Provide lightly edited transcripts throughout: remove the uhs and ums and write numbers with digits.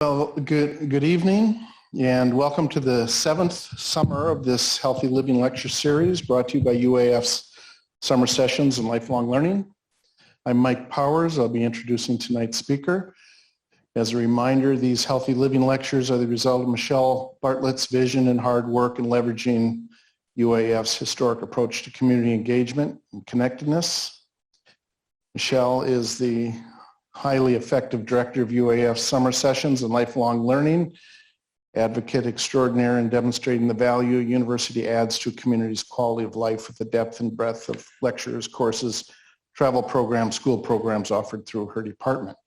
Well, good evening, and welcome to the 7th summer of this Healthy Living Lecture Series brought to you by UAF's Summer Sessions and Lifelong Learning. I'm Mike Powers. I'll be introducing tonight's speaker. As a reminder, these Healthy Living Lectures are the result of Mishelle Bartlett's vision and hard work in leveraging UAF's historic approach to community engagement and connectedness. Mishelle is the highly effective director of UAF's Summer Sessions and Lifelong Learning, advocate extraordinaire in demonstrating the value a university adds to a community's quality of life with the depth and breadth of lectures, courses, travel programs, school programs offered through her department.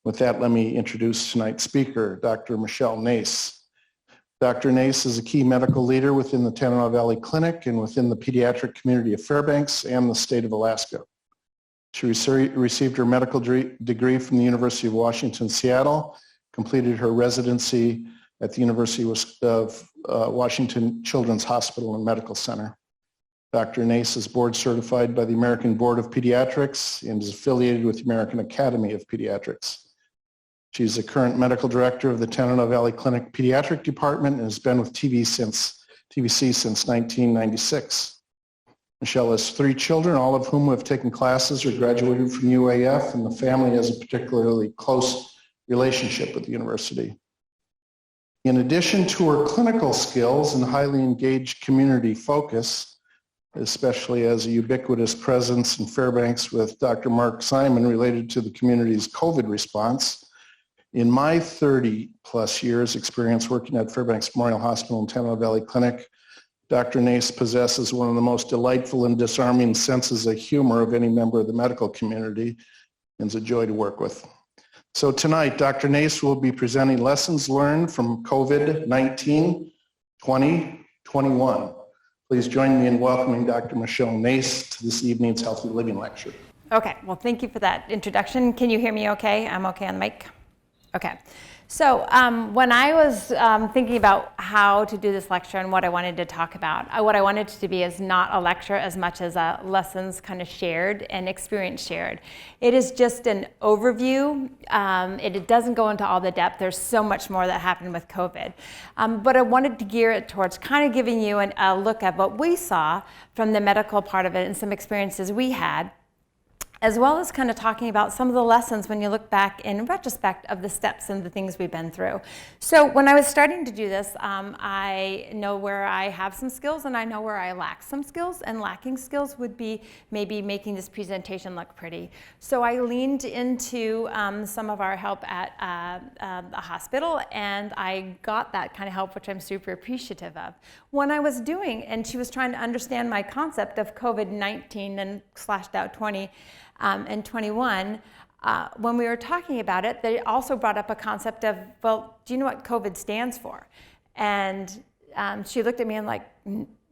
With that, let me introduce tonight's speaker, Dr. Mishelle Nace. Dr. Nace is a key medical leader within the Tanana Valley Clinic and within the pediatric community of Fairbanks and the state of Alaska. She received her medical degree from the University of Washington, Seattle, completed her residency at the University of Washington Children's Hospital and Medical Center. Dr. Nace is board certified by the American Board of Pediatrics and is affiliated with the American Academy of Pediatrics. She's the current medical director of the Tanana Valley Clinic Pediatric Department and has been with TVC since 1996. Mishelle has 3 children, all of whom have taken classes or graduated from UAF, and the family has a particularly close relationship with the university. In addition to her clinical skills and highly engaged community focus, especially as a ubiquitous presence in Fairbanks with Dr. Mark Simon related to the community's COVID response, in my 30-plus years experience working at Fairbanks Memorial Hospital and Tanana Valley Clinic, Dr. Nace possesses one of the most delightful and disarming senses of humor of any member of the medical community and is a joy to work with. So tonight, Dr. Nace will be presenting lessons learned from COVID-19 2021. Please join me in welcoming Dr. Mishelle Nace to this evening's Healthy Living Lecture. Okay, well, thank you for that introduction. Can you hear me okay? I'm okay on the mic? Okay. So when I was thinking about how to do this lecture and what I wanted to talk about, what I wanted it to be is not a lecture as much as a lessons kind of shared and experience shared. It is just an overview. It doesn't go into all the depth. There's so much more that happened with COVID. But I wanted to gear it towards kind of giving you a look at what we saw from the medical part of it and some experiences we had, as well as kind of talking about some of the lessons when you look back in retrospect of the steps and the things we've been through. So when I was starting to do this, I know where I have some skills and I know where I lack some skills, and lacking skills would be maybe making this presentation look pretty. So I leaned into some of our help at the hospital, and I got that kind of help, which I'm super appreciative of. When I was doing, and she was trying to understand my concept of COVID-19 and slashed out 20, and 21, when we were talking about it, they also brought up a concept of, well, do you know what COVID stands for? And she looked at me and like,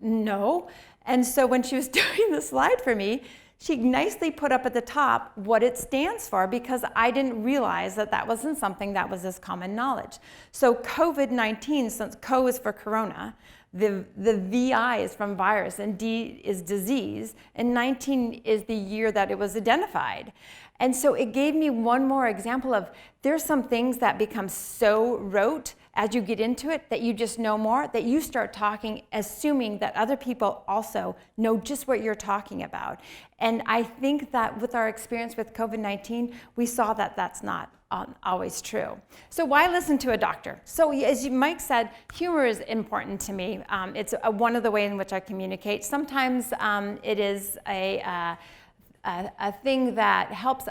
no. And so when she was doing the slide for me, she nicely put up at the top what it stands for, because I didn't realize that that wasn't something that was as common knowledge. So COVID-19, since CO is for corona, the VI is from virus, and D is disease, and 19 is the year that it was identified. And so it gave me one more example of there's some things that become so rote as you get into it that you just know more, that you start talking assuming that other people also know just what you're talking about. And I think that with our experience with COVID-19, we saw that that's not always true. So why listen to a doctor? So as Mike said, humor is important to me. It's one of the ways in which I communicate. Sometimes it is a thing that helps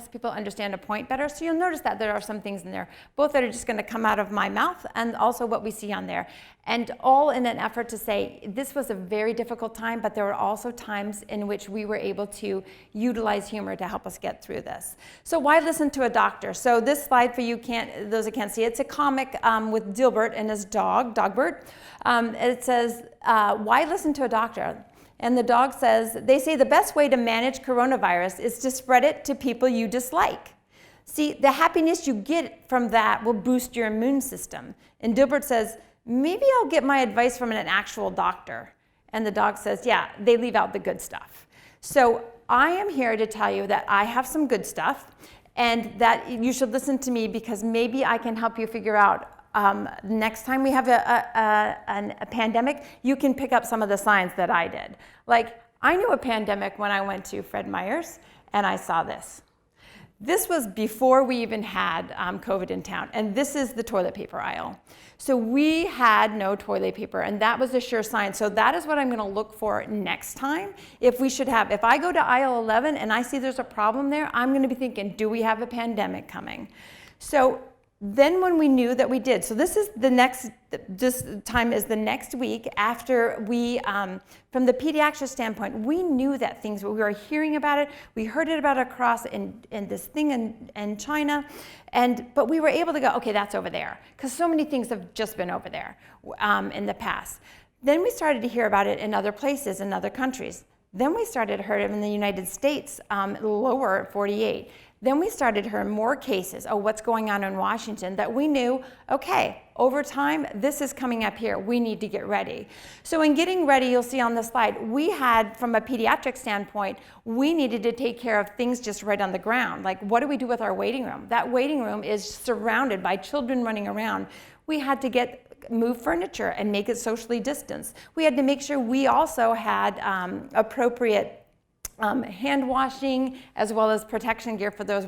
people understand a point better. So you'll notice that there are some things in there, both that are just going to come out of my mouth and also what we see on there. And all in an effort to say, this was a very difficult time, but there were also times in which we were able to utilize humor to help us get through this. So why listen to a doctor? So this slide for you, those that can't see, it's a comic with Dilbert and his dog, Dogbert. It says, why listen to a doctor? And the dog says, they say the best way to manage coronavirus is to spread it to people you dislike. See, the happiness you get from that will boost your immune system. And Dilbert says, maybe I'll get my advice from an actual doctor. And the dog says, yeah, they leave out the good stuff. So I am here to tell you that I have some good stuff. and that you should listen to me because maybe I can help you figure out next time we have a pandemic, you can pick up some of the signs that I did. Like, I knew a pandemic when I went to Fred Meyer's and I saw this. This was before we even had COVID in town, and this is the toilet paper aisle. So we had no toilet paper, and that was a sure sign. So that is what I'm going to look for next time. If I go to aisle 11 and I see there's a problem there, I'm going to be thinking, do we have a pandemic coming? So then when we knew that we did, so this time is the next week after we, from the pediatric standpoint, we knew that we were hearing about it, we heard it about across in this thing in China, but we were able to go, okay, that's over there, because so many things have just been over there in the past. Then we started to hear about it in other places, in other countries. Then we started to hear it in the United States, lower at 48. Then we started to hear more cases. Oh, what's going on in Washington? That we knew, okay, over time, this is coming up here. We need to get ready. So in getting ready, you'll see on the slide, we had, from a pediatric standpoint, we needed to take care of things just right on the ground. Like, what do we do with our waiting room? That waiting room is surrounded by children running around. We had to move furniture and make it socially distanced. We had to make sure we also had appropriate hand washing as well as protection gear for those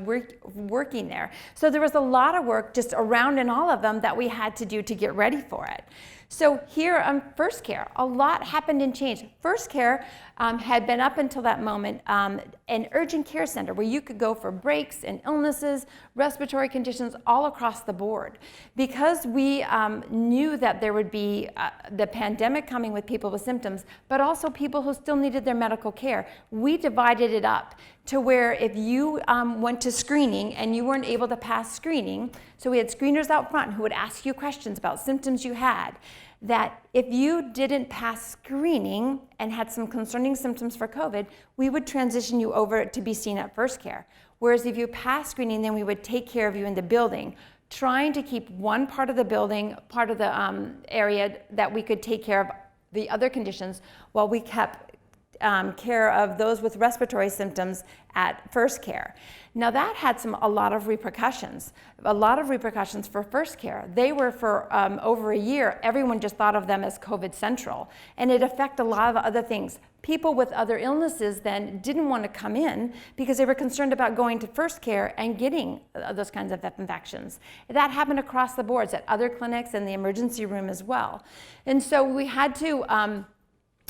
working there. So there was a lot of work just around in all of them that we had to do to get ready for it. So here on First Care, a lot happened and changed. First Care had been up until that moment an urgent care center where you could go for breaks and illnesses, respiratory conditions all across the board. Because we knew that there would be the pandemic coming with people with symptoms, but also people who still needed their medical care, we divided it up to where if you went to screening and you weren't able to pass screening, so we had screeners out front who would ask you questions about symptoms you had, that if you didn't pass screening and had some concerning symptoms for COVID, we would transition you over to be seen at First Care. Whereas if you passed screening, then we would take care of you in the building, trying to keep one part of the building, part of the area that we could take care of the other conditions while we kept care of those with respiratory symptoms at First Care. Now that had a lot of repercussions for First Care. They were for over a year, everyone just thought of them as COVID Central, and it affected a lot of other things. People with other illnesses then didn't want to come in because they were concerned about going to First Care and getting those kinds of infections. That happened across the boards at other clinics and the emergency room as well. And so we had to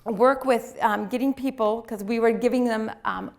work with getting people, because we were giving them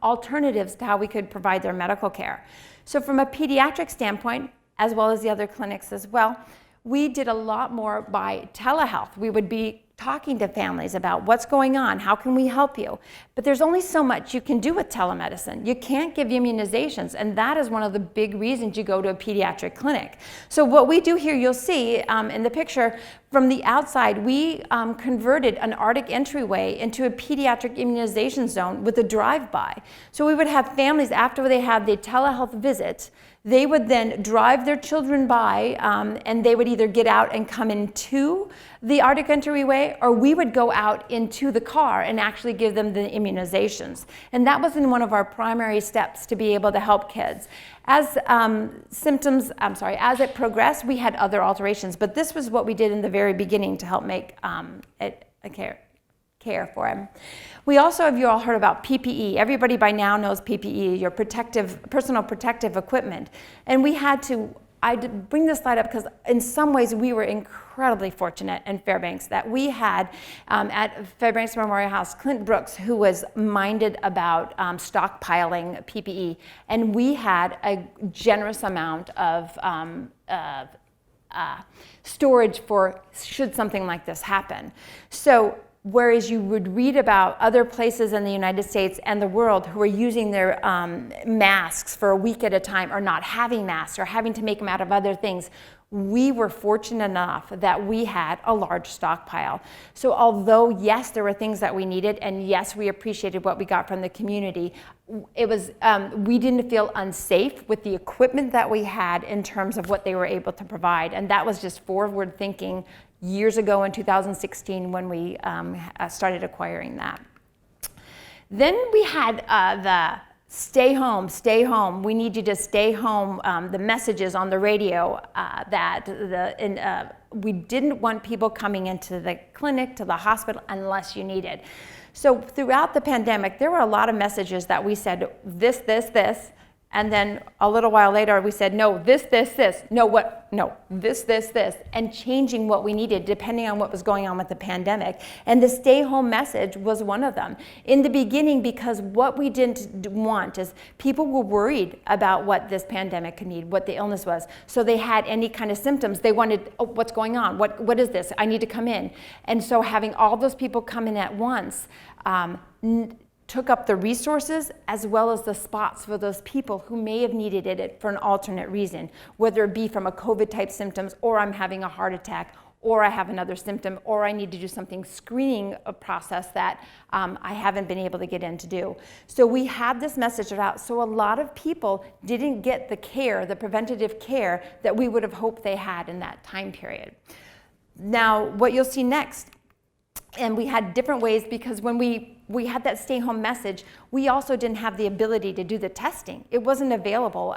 alternatives to how we could provide their medical care. So from a pediatric standpoint, as well as the other clinics as well, we did a lot more by telehealth. We would be talking to families about what's going on, how can we help you? But there's only so much you can do with telemedicine. You can't give immunizations, and that is one of the big reasons you go to a pediatric clinic. So what we do here, you'll see in the picture, from the outside, we converted an Arctic entryway into a pediatric immunization zone with a drive-by. So we would have families, after they had the telehealth visit, they would then drive their children by, and they would either get out and come into the Arctic entryway, or we would go out into the car and actually give them the immunizations. And that was in one of our primary steps to be able to help kids. As as it progressed, we had other alterations, but this was what we did in the very beginning to help make it a care for him. We also, have you all heard about PPE? Everybody by now knows PPE, your personal protective equipment. And we had to, I bring this slide up because in some ways we were incredibly fortunate in Fairbanks that we had at Fairbanks Memorial House, Clint Brooks, who was minded about stockpiling PPE. And we had a generous amount of storage for should something like this happen. So whereas you would read about other places in the United States and the world who are using their masks for a week at a time, or not having masks, or having to make them out of other things, we were fortunate enough that we had a large stockpile. So although, yes, there were things that we needed, and yes, we appreciated what we got from the community, it was, we didn't feel unsafe with the equipment that we had in terms of what they were able to provide. And that was just forward thinking years ago in 2016 when we started acquiring that. Then we had the stay home, stay home. We need you to stay home. The messages on the radio we didn't want people coming into the clinic, to the hospital, unless you needed. So throughout the pandemic, there were a lot of messages that we said, this, this, and then a little while later we said, no, this, no, what, no, this, and changing what we needed depending on what was going on with the pandemic. And the stay home message was one of them. In the beginning, because what we didn't want is people were worried about what this pandemic could need, what the illness was. So they had any kind of symptoms. They wanted, oh, what's going on? What is this? I need to come in. And so having all those people come in at once, took up the resources as well as the spots for those people who may have needed it for an alternate reason, whether it be from a COVID type symptoms, or I'm having a heart attack, or I have another symptom, or I need to do something screening process that I haven't been able to get in to do. So we had this message out. So a lot of people didn't get the care, the preventative care that we would have hoped they had in that time period. Now, what you'll see next, and we had different ways, because when we had that stay home message, we also didn't have the ability to do the testing. It wasn't available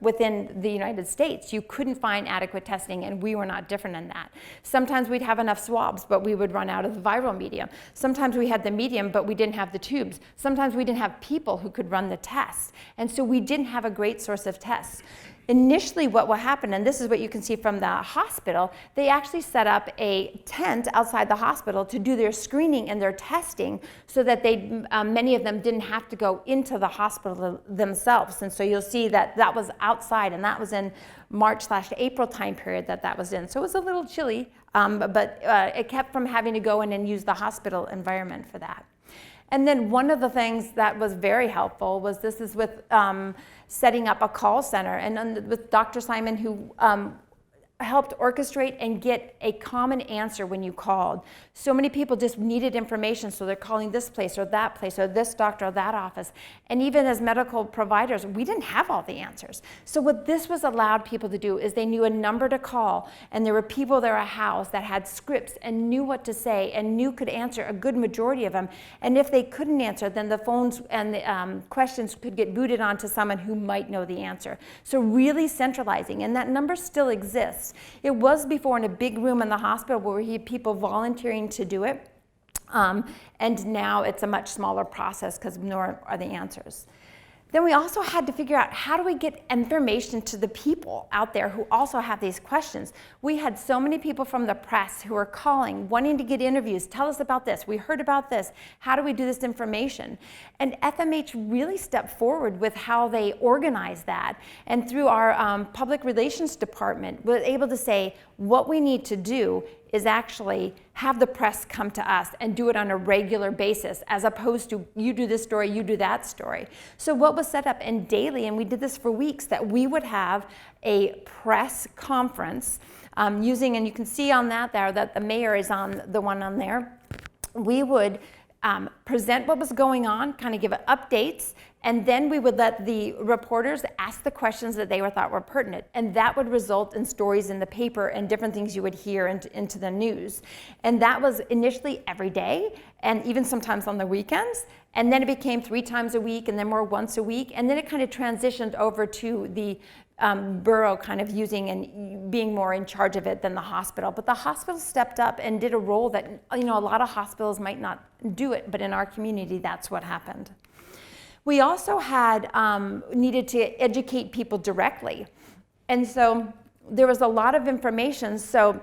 within the United States. You couldn't find adequate testing, and we were not different in that. Sometimes we'd have enough swabs, but we would run out of the viral medium. Sometimes we had the medium, but we didn't have the tubes. Sometimes we didn't have people who could run the tests. And so we didn't have a great source of tests. Initially, what will happen, and this is what you can see from the hospital, they actually set up a tent outside the hospital to do their screening and their testing so that many of them didn't have to go into the hospital themselves. And so you'll see that was outside, and that was in March/April time period that was in. So it was a little chilly, but it kept from having to go in and use the hospital environment for that. And then one of the things that was very helpful was this is with setting up a call center, and with Dr. Simon, who helped orchestrate and get a common answer when you called. So many people just needed information, so they're calling this place or this doctor or that office. And even as medical providers, we didn't have all the answers. So what this was allowed people to do is they knew a number to call, and there were people there at house that had scripts and knew what to say and could answer a good majority of them. And if they couldn't answer, then the phones and the questions could get booted onto someone who might know the answer. So really centralizing, and that number still exists. It was before in a big room in the hospital where we had people volunteering to do it, and now it's a much smaller process because nor are the answers. Then we also had to figure out, how do we get information to the people out there who also have these questions? We had so many people from the press who were calling, wanting to get interviews. Tell us about this. We heard about this. How do we do this information? And FMH really stepped forward with how they organized that. And through our public relations department, was able to say, what we need to do is actually have the press come to us and do it on a regular basis, as opposed to you do this story, you do that story. So what was set up in daily, and we did this for weeks, that we would have a press conference using, and you can see on that there that the mayor is on the one on there. We would present what was going on, kind of give updates, and then we would let the reporters ask the questions that they thought were pertinent. And that would result in stories in the paper and different things you would hear into the news. And that was initially every day, and even sometimes on the weekends. And then it became 3 times a week, and then more once a week. And then it kind of transitioned over to the borough kind of using and being more in charge of it than the hospital. But the hospital stepped up and did a role that, a lot of hospitals might not do it, but in our community, that's what happened. We also had needed to educate people directly. And so there was a lot of information, so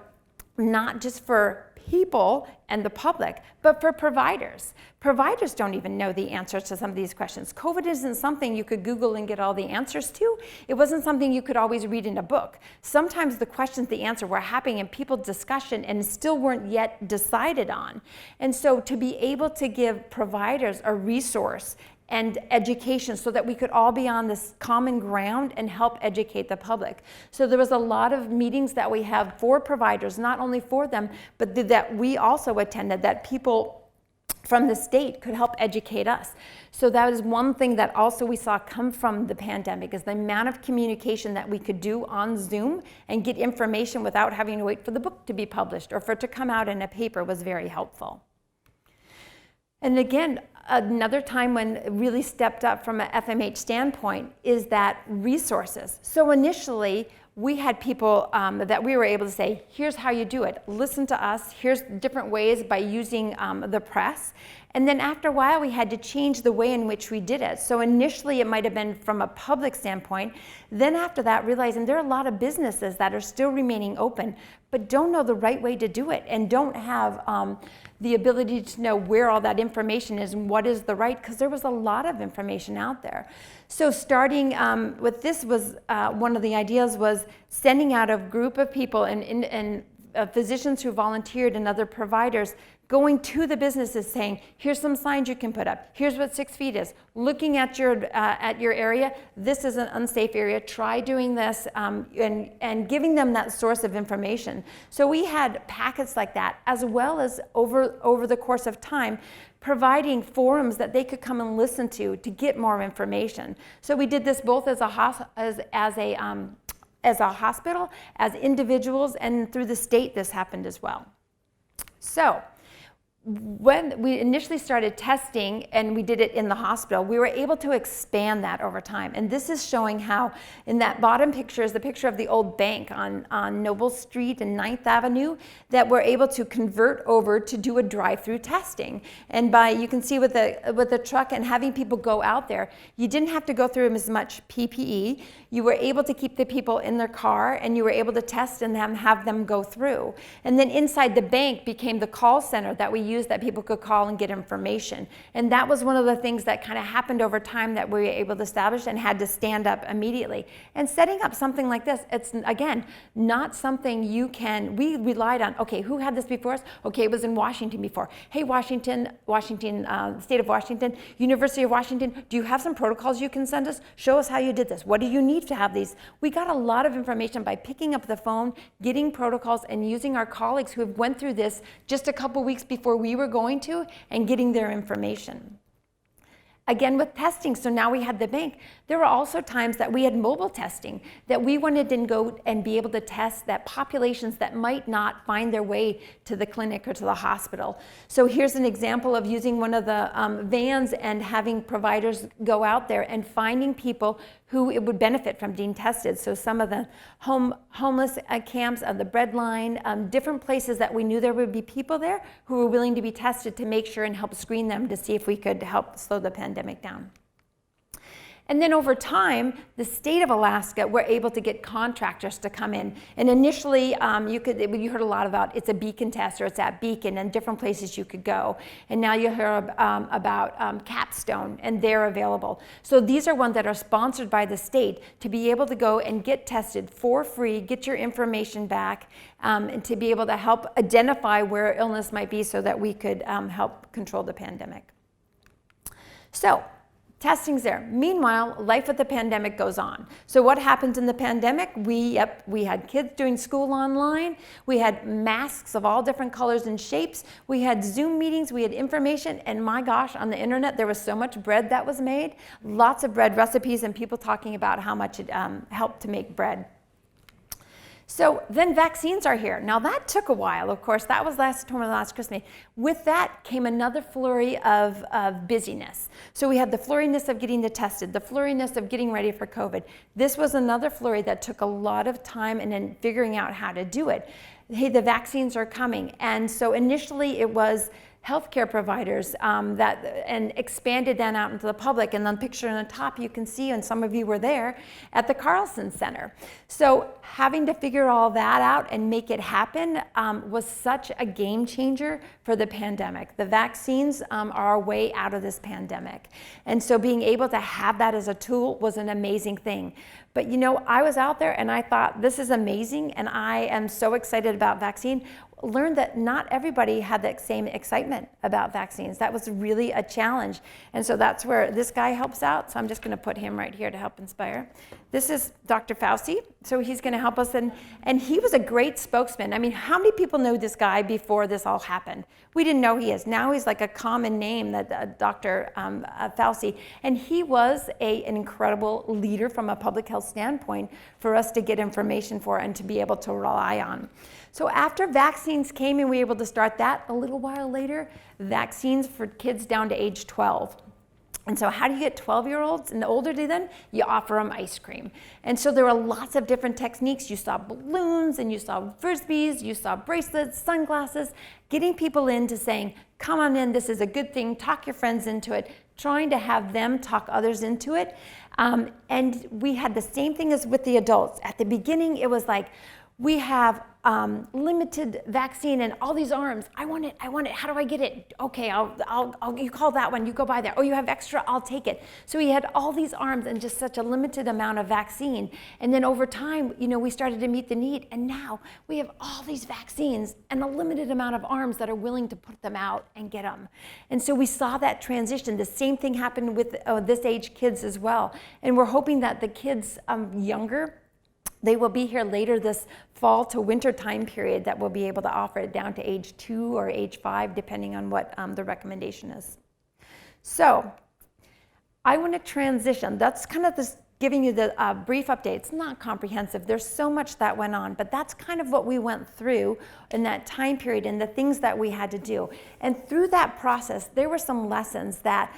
not just for people and the public, but for providers. Providers don't even know the answers to some of these questions. COVID isn't something you could Google and get all the answers to. It wasn't something you could always read in a book. Sometimes the questions, the answer were happening in people's discussion and still weren't yet decided on. And so to be able to give providers a resource and education so that we could all be on this common ground and help educate the public. So there was a lot of meetings that we have for providers, not only for them, but that we also attended, that people from the state could help educate us. So that is one thing that also we saw come from the pandemic, is the amount of communication that we could do on Zoom and get information without having to wait for the book to be published or for it to come out in a paper was very helpful. And again, another time when it really stepped up from an FMH standpoint is that resources. So initially, we had people that we were able to say, here's how you do it. Listen to us. Here's different ways by using the press. And then after a while, we had to change the way in which we did it. So initially, it might have been from a public standpoint. Then after that, realizing there are a lot of businesses that are still remaining open, but don't know the right way to do it and don't have the ability to know where all that information is and what is the right, because there was a lot of information out there. So starting with this was one of the ideas was sending out a group of people and physicians who volunteered and other providers going to the businesses saying, here's some signs you can put up. Here's what 6 feet is. Looking at your area, this is an unsafe area. Try doing this, and giving them that source of information. So we had packets like that, as well as over the course of time, providing forums that they could come and listen to get more information. So we did this both as a hospital, as individuals, and through the state this happened as well. So when we initially started testing and we did it in the hospital, we were able to expand that over time. And this is showing how in that bottom picture is the picture of the old bank on Noble Street and 9th Avenue that we're able to convert over to do a drive-through testing. And you can see with the truck and having people go out there, you didn't have to go through as much PPE. You were able to keep the people in their car and you were able to test and have them go through. And then inside the bank became the call center that we used that people could call and get information. And that was one of the things that kind of happened over time that we were able to establish and had to stand up immediately. And setting up something like this, it's again, not something we relied on, okay, who had this before us? Okay, it was in Washington before. Hey, Washington, State of Washington, University of Washington, do you have some protocols you can send us? Show us how you did this. What do you need to have these? We got a lot of information by picking up the phone, getting protocols, and using our colleagues who have went through this just a couple weeks before we were going to, and getting their information. Again with testing, so now we had the bank. There were also times that we had mobile testing, that we wanted to go and be able to test that populations that might not find their way to the clinic or to the hospital. So here's an example of using one of the vans and having providers go out there and finding people who it would benefit from being tested. So some of the homeless camps, the bread line, different places that we knew there would be people there who were willing to be tested to make sure and help screen them to see if we could help slow the pandemic down. And then over time, the state of Alaska were able to get contractors to come in. And initially, you heard a lot about it's a beacon test or it's at Beacon and different places you could go. And now you hear about Capstone, and they're available. So these are ones that are sponsored by the state to be able to go and get tested for free, get your information back, and to be able to help identify where illness might be so that we could help control the pandemic. So, testing's there. Meanwhile, life with the pandemic goes on. So what happens in the pandemic? We had kids doing school online. We had masks of all different colors and shapes. We had Zoom meetings. We had information. And my gosh, on the internet, there was so much bread that was made. Lots of bread recipes and people talking about how much it helped to make bread. So then vaccines are here. Now that took a while, of course. That was last Christmas. With that came another flurry of busyness. So we had the flurriness of getting tested, the flurriness of getting ready for COVID. This was another flurry that took a lot of time and then figuring out how to do it. Hey, the vaccines are coming. And so initially it was healthcare providers and expanded that out into the public. And then picture on the top you can see, and some of you were there, at the Carlson Center. So having to figure all that out and make it happen was such a game changer for the pandemic. The vaccines are our way out of this pandemic. And so being able to have that as a tool was an amazing thing. But you know, I was out there and I thought, this is amazing, and I am so excited about vaccine. Learned that not everybody had that same excitement about vaccines. That was really a challenge. And so that's where this guy helps out. So I'm just gonna put him right here to help inspire. This is Dr. Fauci. So he's gonna help us. And he was a great spokesman. I mean, how many people knew this guy before this all happened? We didn't know he is. Now he's like a common name, that Dr. Fauci. And he was an incredible leader from a public health standpoint for us to get information for and to be able to rely on. So after vaccines, vaccines came and we were able to start that. A little while later, vaccines for kids down to age 12. And so how do you get 12-year-olds and older to then? You offer them ice cream. And so there were lots of different techniques. You saw balloons and you saw frisbees, you saw bracelets, sunglasses, getting people into saying, come on in, this is a good thing, talk your friends into it, trying to have them talk others into it. And we had the same thing as with the adults. At the beginning, it was like, we have limited vaccine and all these arms. I want it. How do I get it? Okay, you call that one, you go by there. Oh, you have extra, I'll take it. So we had all these arms and just such a limited amount of vaccine. And then over time, we started to meet the need. And now we have all these vaccines and a limited amount of arms that are willing to put them out and get them. And so we saw that transition. The same thing happened with this age kids as well. And we're hoping that the kids younger, they will be here later this fall to winter time period that we'll be able to offer it down to age 2 or age 5, depending on what the recommendation is. So I want to transition. That's kind of this giving you the brief update. It's not comprehensive. There's so much that went on, but that's kind of what we went through in that time period and the things that we had to do. And through that process, there were some lessons that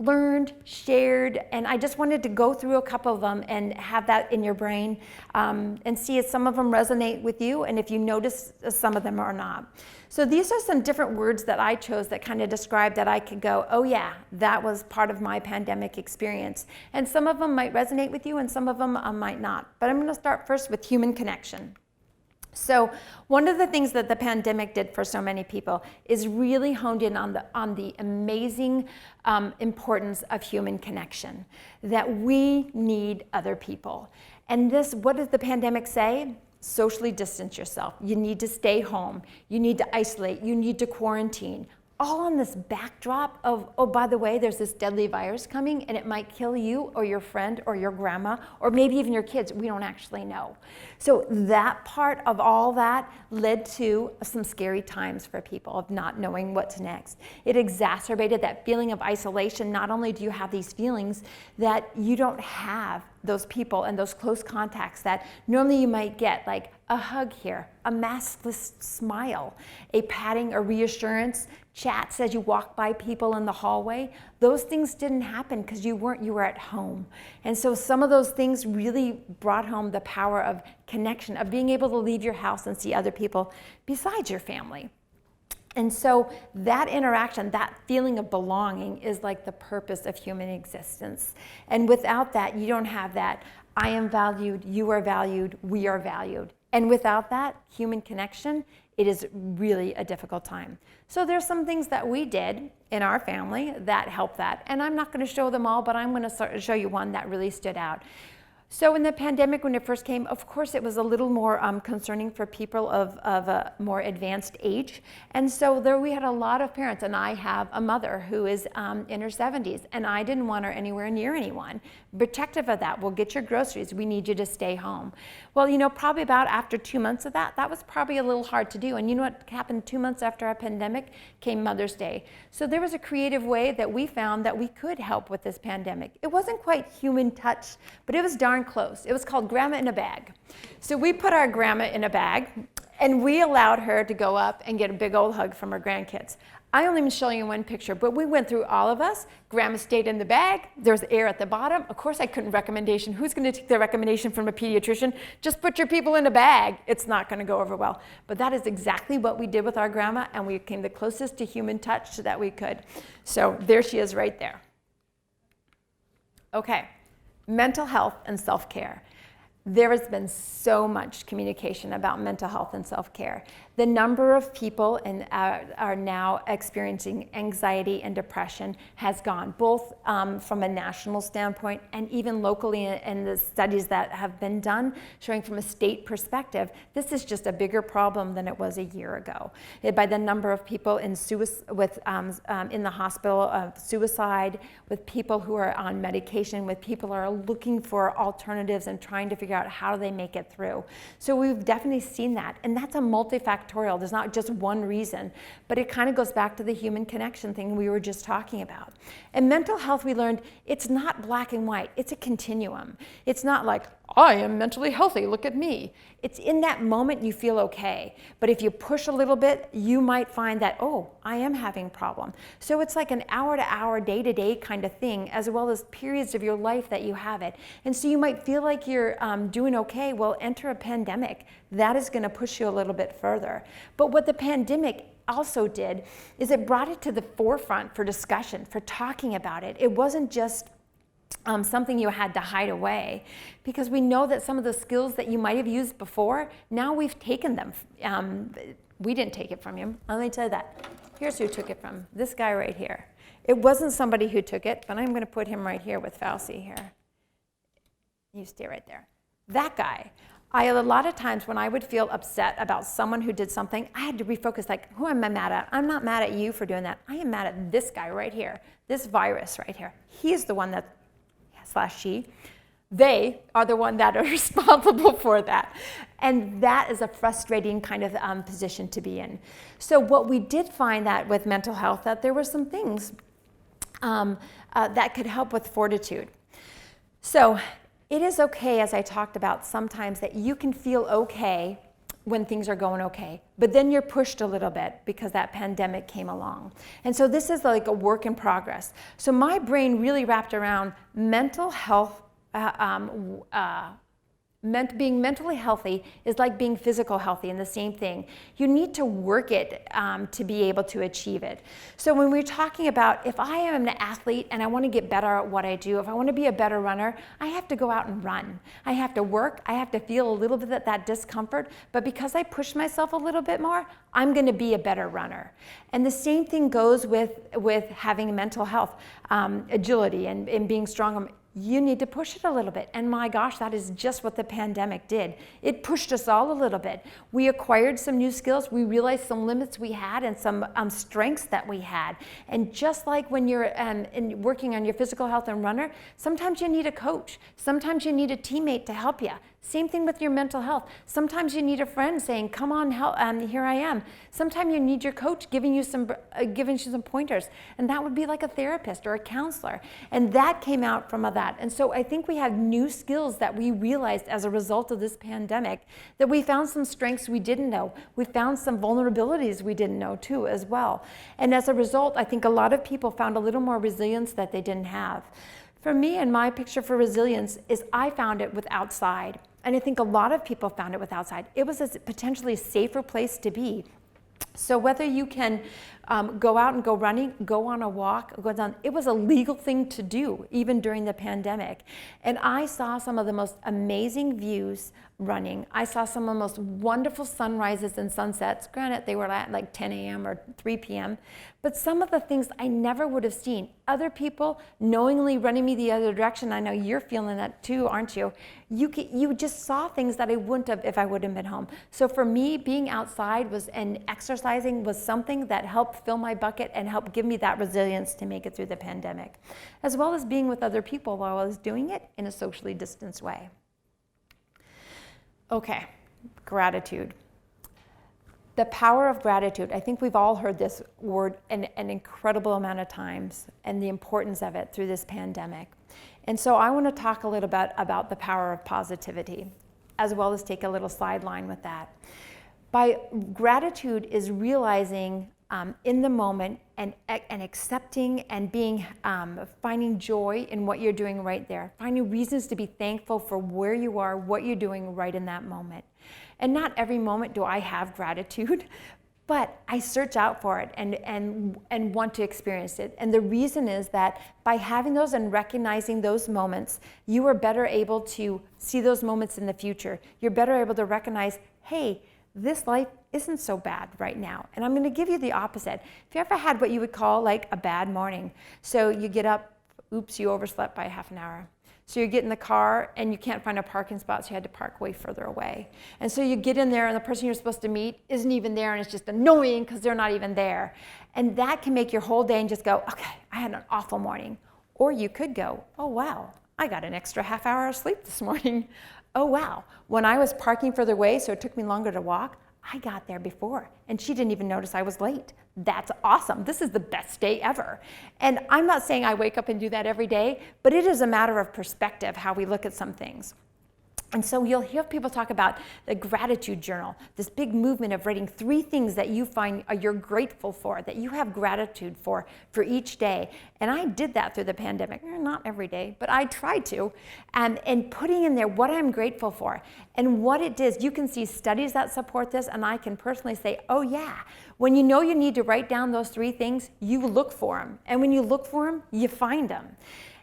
learned, shared, and I just wanted to go through a couple of them and have that in your brain and see if some of them resonate with you and if you notice some of them or not. So these are some different words that I chose that kind of describe that I could go, oh yeah, that was part of my pandemic experience. And some of them might resonate with you and some of them might not. But I'm going to start first with human connection. So one of the things that the pandemic did for so many people is really honed in on the amazing importance of human connection, that we need other people. And this, what does the pandemic say? Socially distance yourself. You need to stay home. You need to isolate. You need to quarantine. All on this backdrop of, oh, by the way, there's this deadly virus coming and it might kill you or your friend or your grandma or maybe even your kids. We don't actually know. So that part of all that led to some scary times for people of not knowing what's next. It exacerbated that feeling of isolation. Not only do you have these feelings that you don't have those people and those close contacts that normally you might get, like a hug here, a maskless smile, a patting, a reassurance, chats as you walk by people in the hallway. Those things didn't happen because you were at home. And so some of those things really brought home the power of connection, of being able to leave your house and see other people besides your family. And so that interaction, that feeling of belonging is like the purpose of human existence. And without that, you don't have that, I am valued, you are valued, we are valued. And without that human connection, it is really a difficult time. So there's some things that we did in our family that helped that. And I'm not going to show them all, but I'm going to show you one that really stood out. So in the pandemic, when it first came, of course, it was a little more concerning for people of a more advanced age. And so there we had a lot of parents, and I have a mother who is in her 70s, and I didn't want her anywhere near anyone. Protective of that, well, get your groceries, we need you to stay home. Well, probably about after 2 months of that, that was probably a little hard to do. And you know what happened 2 months after our pandemic? Came Mother's Day. So there was a creative way that we found that we could help with this pandemic. It wasn't quite human touch, but it was darn close. It was called Grandma in a Bag. So we put our grandma in a bag and we allowed her to go up and get a big old hug from her grandkids. I only am showing you one picture, but we went through all of us. Grandma stayed in the bag. There's air at the bottom. Of course, I couldn't recommendation. Who's going to take the recommendation from a pediatrician? Just put your people in a bag. It's not going to go over well. But that is exactly what we did with our grandma, and we came the closest to human touch that we could. So there she is right there. Okay. Mental health and self-care. There has been so much communication about mental health and self-care. The number of people are now experiencing anxiety and depression has gone, both from a national standpoint and even locally in the studies that have been done, showing from a state perspective, this is just a bigger problem than it was a year ago. By the number of people in the hospital of suicide, with people who are on medication, with people who are looking for alternatives and trying to figure out how do they make it through. So we've definitely seen that, and that's a multifactorial. There's not just one reason, but it kind of goes back to the human connection thing we were just talking about. And mental health, we learned it's not black and white, it's a continuum. It's not like I am mentally healthy, look at me. It's in that moment you feel okay. But if you push a little bit, you might find that, oh, I am having a problem. So it's like an hour to hour, day to day kind of thing, as well as periods of your life that you have it. And so you might feel like you're doing okay. Well, enter a pandemic. That is going to push you a little bit further. But what the pandemic also did is it brought it to the forefront for discussion, for talking about it. It wasn't just something you had to hide away, because we know that some of the skills that you might have used before, now we've taken them. We didn't take it from you. Let me tell you that. Here's who took it from, this guy right here. It wasn't somebody who took it, but I'm going to put him right here with Fauci here. You stay right there. That guy. A lot of times when I would feel upset about someone who did something, I had to refocus, like, who am I mad at? I'm not mad at you for doing that. I am mad at this guy right here, this virus right here. He's the one that, / she, they are the one that are responsible for that. And that is a frustrating kind of position to be in. So what we did find that with mental health, that there were some things that could help with fortitude. So it is okay, as I talked about, sometimes that you can feel okay when things are going okay, but then you're pushed a little bit because that pandemic came along. And so this is like a work in progress. So my brain really wrapped around mental health, being mentally healthy is like being physical healthy, and the same thing. You need to work it to be able to achieve it. So when we're talking about, if I am an athlete and I want to get better at what I do, if I want to be a better runner, I have to go out and run. I have to work. I have to feel a little bit of that discomfort. But because I push myself a little bit more, I'm going to be a better runner. And the same thing goes with having mental health, agility, and being strong. You need to push it a little bit. And my gosh, that is just what the pandemic did. It pushed us all a little bit. We acquired some new skills. We realized some limits we had and some strengths that we had. And just like when you're working on your physical health and runner, sometimes you need a coach. Sometimes you need a teammate to help you. Same thing with your mental health. Sometimes you need a friend saying, come on, help, here I am. Sometimes you need your coach giving you some pointers. And that would be like a therapist or a counselor. And that came out from that. And so I think we have new skills that we realized as a result of this pandemic, that we found some strengths we didn't know. We found some vulnerabilities we didn't know too as well. And as a result, I think a lot of people found a little more resilience that they didn't have. For me, and my picture for resilience is I found it with outside. And I think a lot of people found it with outside. It was a potentially safer place to be. So whether you can go out and go running, go on a walk, go down, it was a legal thing to do even during the pandemic. And I saw some of the most amazing views running. I saw some of the most wonderful sunrises and sunsets. Granted, they were at like 10 a.m. or 3 p.m. But some of the things I never would have seen. Other people knowingly running me the other direction. I know you're feeling that too, aren't you? You just saw things that I wouldn't have if I would have been home. So for me, being outside and exercising was something that helped fill my bucket and helped give me that resilience to make it through the pandemic, as well as being with other people while I was doing it in a socially distanced way. Okay, gratitude. The power of gratitude. I think we've all heard this word an incredible amount of times, and the importance of it through this pandemic. And so I want to talk a little bit about the power of positivity, as well as take a little sideline with that. Gratitude is realizing in the moment and accepting and finding joy in what you're doing right there. Finding reasons to be thankful for where you are, what you're doing right in that moment. And not every moment do I have gratitude, but I search out for it and want to experience it. And the reason is that by having those and recognizing those moments, you are better able to see those moments in the future. You're better able to recognize, hey, this life isn't so bad right now. And I'm going to give you the opposite. If you ever had what you would call like a bad morning, so you get up, oops, you overslept by half an hour. So you get in the car and you can't find a parking spot, so you had to park way further away. And so you get in there and the person you're supposed to meet isn't even there, and it's just annoying because they're not even there. And that can make your whole day and just go, okay, I had an awful morning. Or you could go, oh wow, I got an extra half hour of sleep this morning. Oh wow, when I was parking further away, so it took me longer to walk, I got there before, and she didn't even notice I was late. That's awesome. This is the best day ever. And I'm not saying I wake up and do that every day, but it is a matter of perspective, how we look at some things. And so you'll hear people talk about the gratitude journal, this big movement of writing 3 things that you find you're grateful for, that you have gratitude for each day. And I did that through the pandemic. Not every day, but I tried to. And putting in there what I'm grateful for. And what it is, you can see studies that support this, and I can personally say, oh yeah, when you know you need to write down those 3 things, you look for them. And when you look for them, you find them.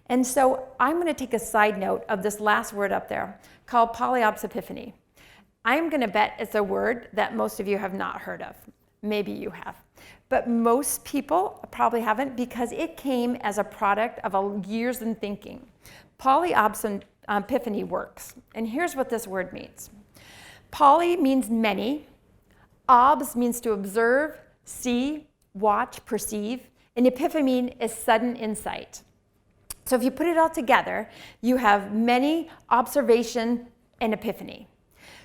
And so I'm going to take a side note of this last word up there called polyops epiphany. I'm going to bet it's a word that most of you have not heard of. Maybe you have. But most people probably haven't, because it came as a product of years in thinking. Polyops epiphany works. And here's what this word means. Poly means many. Obs means to observe, see, watch, perceive. And epiphany is sudden insight. So if you put it all together, you have many, observation, and epiphany.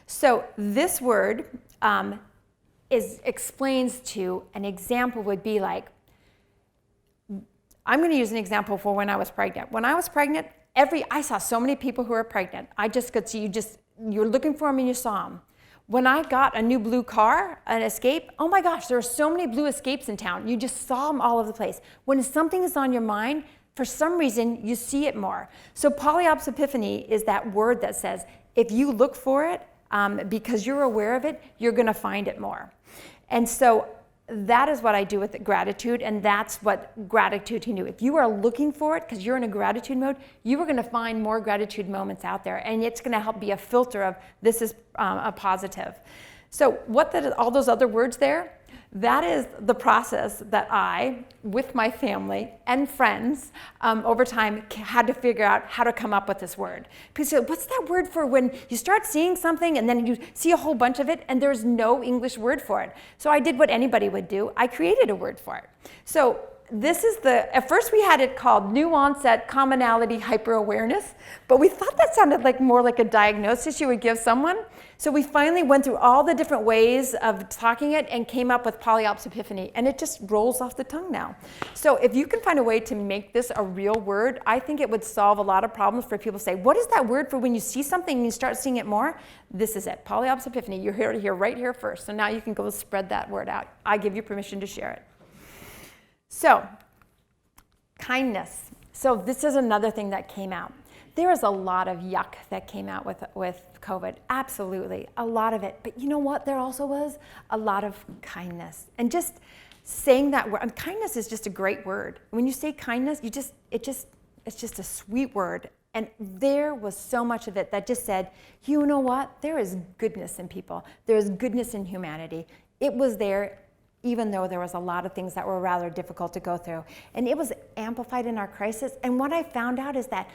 So this word explains to, an example would be like, I'm going to use an example for when I was pregnant. When I was pregnant, I saw so many people who were pregnant. I just could see you're looking for them and you saw them. When I got a new blue car, an Escape, oh my gosh, there are so many blue Escapes in town. You just saw them all over the place. When something is on your mind, for some reason, you see it more. So polyops epiphany is that word that says, if you look for it, because you're aware of it, you're going to find it more. And so that is what I do with gratitude, and that's what gratitude can do. If you are looking for it because you're in a gratitude mode, you are going to find more gratitude moments out there, and it's going to help be a filter of this is a positive. So all those other words there, that is the process that I, with my family and friends, over time had to figure out how to come up with this word. Because what's that word for when you start seeing something and then you see a whole bunch of it and there's no English word for it? So I did what anybody would do. I created a word for it. So this is at first we had it called new onset commonality hyper-awareness, but we thought that sounded more like a diagnosis you would give someone. So we finally went through all the different ways of talking it and came up with polyops epiphany, and it just rolls off the tongue now. So if you can find a way to make this a real word, I think it would solve a lot of problems for people to say, what is that word for when you see something and you start seeing it more? This is it, polyops epiphany. You're here right here first. So now you can go spread that word out. I give you permission to share it. So, kindness. So this is another thing that came out. There is a lot of yuck that came out with COVID. Absolutely, a lot of it. But you know what? There also was a lot of kindness. And just saying that word, kindness is just a great word. When you say kindness, it's just a sweet word. And there was so much of it that just said, you know what? There is goodness in people. There is goodness in humanity. It was there, even though there was a lot of things that were rather difficult to go through. And it was amplified in our crisis. And what I found out is that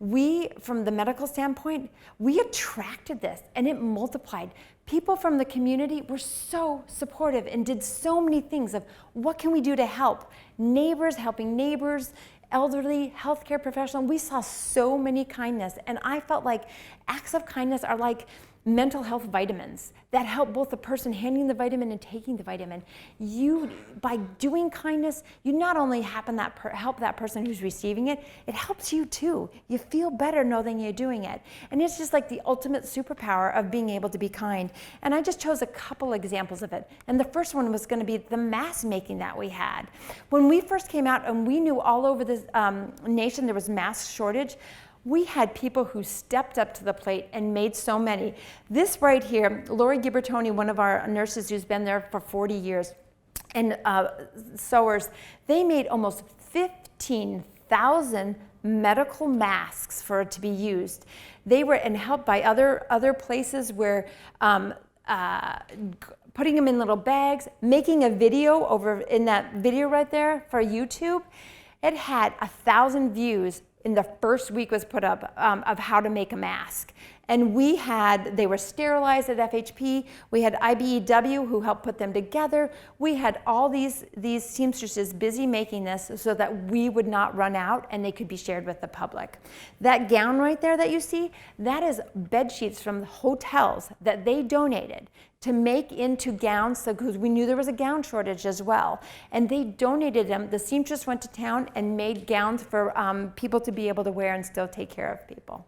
we, from the medical standpoint, we attracted this and it multiplied. People from the community were so supportive and did so many things of what can we do to help? Neighbors helping neighbors, elderly, healthcare professionals. We saw so many kindness, and I felt like acts of kindness are like mental health vitamins that help both the person handing the vitamin and taking the vitamin. By doing kindness, you not only help that person who's receiving it, it helps you too. You feel better knowing you're doing it. And it's just like the ultimate superpower of being able to be kind. And I just chose a couple examples of it. And the first one was going to be the mask making that we had. When we first came out and we knew all over this nation there was mask shortage, we had people who stepped up to the plate and made so many. This right here, Lori Gibertoni, one of our nurses who's been there for 40 years, and sewers, they made almost 15,000 medical masks for it to be used. They were helped by other places where putting them in little bags, making a video over in that video right there for YouTube. It had 1,000 views in the first week was put up of how to make a mask. And they were sterilized at FHP. We had IBEW who helped put them together. We had all these seamstresses busy making this so that we would not run out and they could be shared with the public. That gown right there that you see, that is bed sheets from the hotels that they donated to make into gowns, because we knew there was a gown shortage as well. And they donated them. The seamstress went to town and made gowns for people to be able to wear and still take care of people.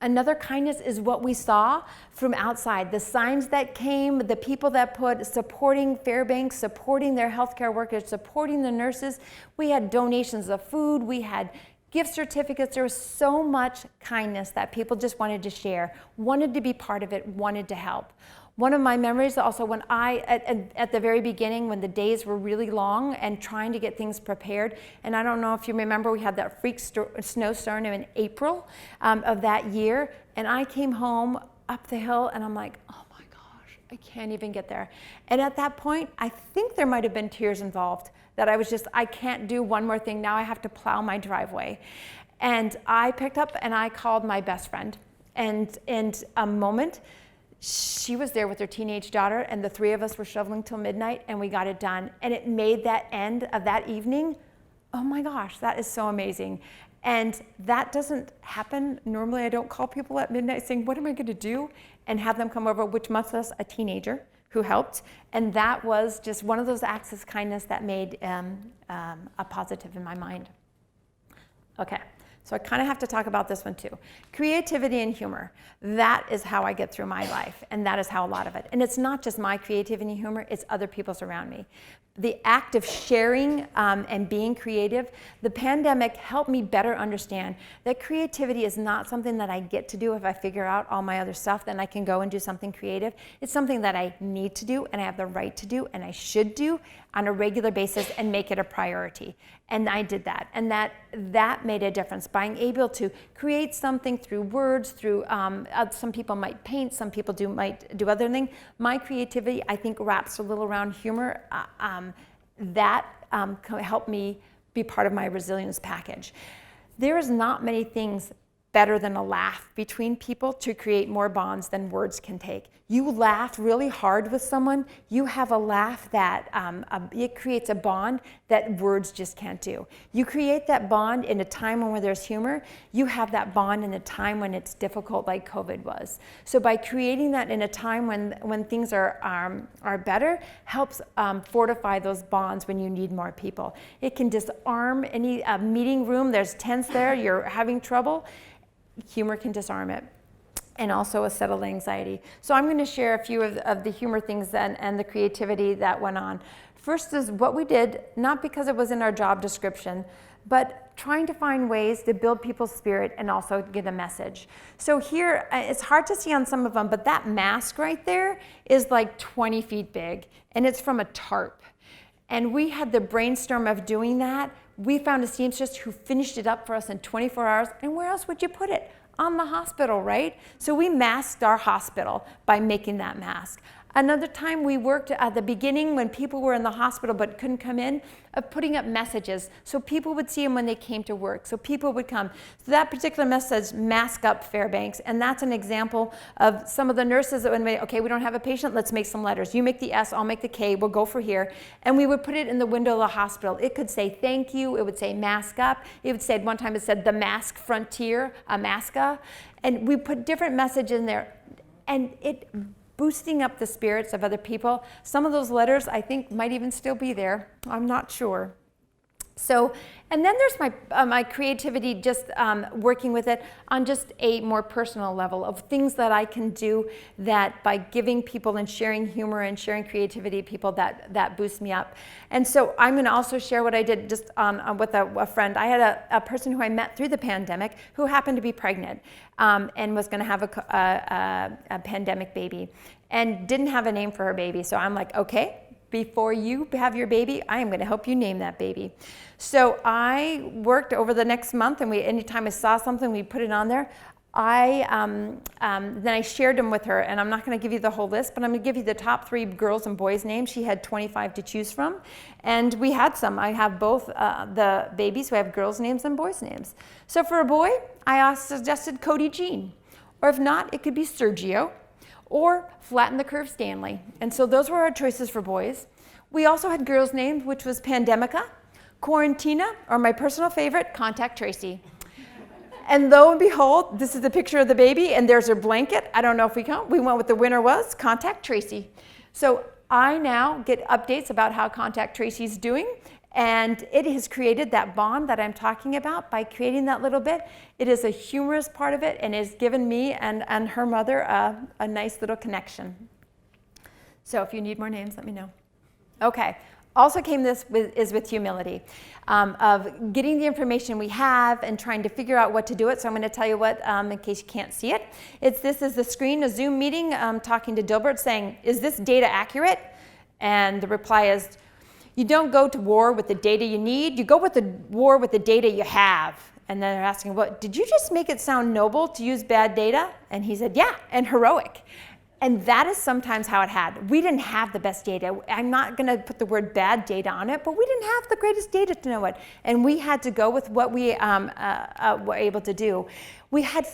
Another kindness is what we saw from outside. The signs that came, the people that put supporting Fairbanks, supporting their healthcare workers, supporting the nurses. We had donations of food. We had gift certificates. There was so much kindness that people just wanted to share, wanted to be part of it, wanted to help. One of my memories also when at the very beginning, when the days were really long and trying to get things prepared, and I don't know if you remember, we had that freak snowstorm in April of that year, and I came home up the hill and I'm like, oh my gosh, I can't even get there. And at that point, I think there might have been tears involved, that I was just, I can't do one more thing, now I have to plow my driveway. And I picked up and I called my best friend, and in a moment, she was there with her teenage daughter, and the three of us were shoveling till midnight, and we got it done. And it made that end of that evening, oh my gosh, that is so amazing. And that doesn't happen. Normally, I don't call people at midnight saying, what am I going to do? And have them come over, which must us a teenager who helped. And that was just one of those acts of kindness that made a positive in my mind. Okay. So I kind of have to talk about this one too. Creativity and humor. That is how I get through my life, and that is how a lot of it. And it's not just my creativity and humor, it's other people's around me. The act of sharing and being creative, the pandemic helped me better understand that creativity is not something that I get to do if I figure out all my other stuff, then I can go and do something creative. It's something that I need to do, and I have the right to do, and I should do on a regular basis and make it a priority. And I did that, and that made a difference. Being able to create something through words, through some people might paint, some people might do other things. My creativity, I think, wraps a little around humor. That helped me be part of my resilience package. There is not many things better than a laugh between people to create more bonds than words can take. You laugh really hard with someone, you have a laugh that it creates a bond that words just can't do. You create that bond in a time when there's humor, you have that bond in a time when it's difficult, like COVID was. So by creating that in a time when things are better, helps fortify those bonds when you need more people. It can disarm any meeting room, there's tense there, you're having trouble. Humor can disarm it, and also a settled anxiety. So I'm going to share a few of the humor things and the creativity that went on. First is what we did, not because it was in our job description, but trying to find ways to build people's spirit and also get a message. So here, it's hard to see on some of them, but that mask right there is like 20 feet big, and it's from a tarp. And we had the brainstorm of doing that. We found a seamstress who finished it up for us in 24 hours. And where else would you put it? On the hospital, right? So we masked our hospital by making that mask. Another time we worked at the beginning when people were in the hospital but couldn't come in, of putting up messages so people would see them when they came to work, so people would come. So that particular message, mask up Fairbanks, and that's an example of some of the nurses that would say, okay, we don't have a patient, let's make some letters. You make the S, I'll make the K, we'll go for here. And we would put it in the window of the hospital. It could say thank you, it would say mask up, it would say, one time it said the mask frontier, Amaska, and we put different messages in there, and it boosting up the spirits of other people. Some of those letters I think might even still be there. I'm not sure. So, and then there's my creativity, just working with it on just a more personal level of things that I can do that by giving people and sharing humor and sharing creativity, people that boost me up. And so I'm going to also share what I did just with a friend. I had a person who I met through the pandemic who happened to be pregnant and was going to have a pandemic baby and didn't have a name for her baby. So I'm like, okay, before you have your baby, I am going to help you name that baby. So I worked over the next month, and anytime I saw something, we put it on there. Then I shared them with her, and I'm not going to give you the whole list, but I'm going to give you the top 3 girls and boys' names. She had 25 to choose from, and we had some. I have both the babies who have girls' names and boys' names. So for a boy, I suggested Cody Jean, or if not, it could be Sergio, or Flatten the Curve Stanley. And so those were our choices for boys. We also had girls' names, which was Pandemica, Quarantina, or my personal favorite, Contact Tracy. And lo and behold, this is the picture of the baby, and there's her blanket. I don't know if we went with the winner was Contact Tracy. So I now get updates about how Contact Tracy's doing, And it has created that bond that I'm talking about by creating that little bit. It is a humorous part of it and has given me and her mother a nice little connection. So if you need more names, let me know. Okay. Also came this is with humility, of getting the information we have and trying to figure out what to do it. So I'm going to tell you what, in case you can't see it. This is the screen, a Zoom meeting, talking to Dilbert saying, is this data accurate? And the reply is, you don't go to war with the data you need, you go with the war with the data you have. And then they're asking, what, did you just make it sound noble to use bad data? And he said, yeah, and heroic. And that is sometimes how it had. We didn't have the best data. I'm not going to put the word bad data on it, but we didn't have the greatest data to know it. And we had to go with what we were able to do. We had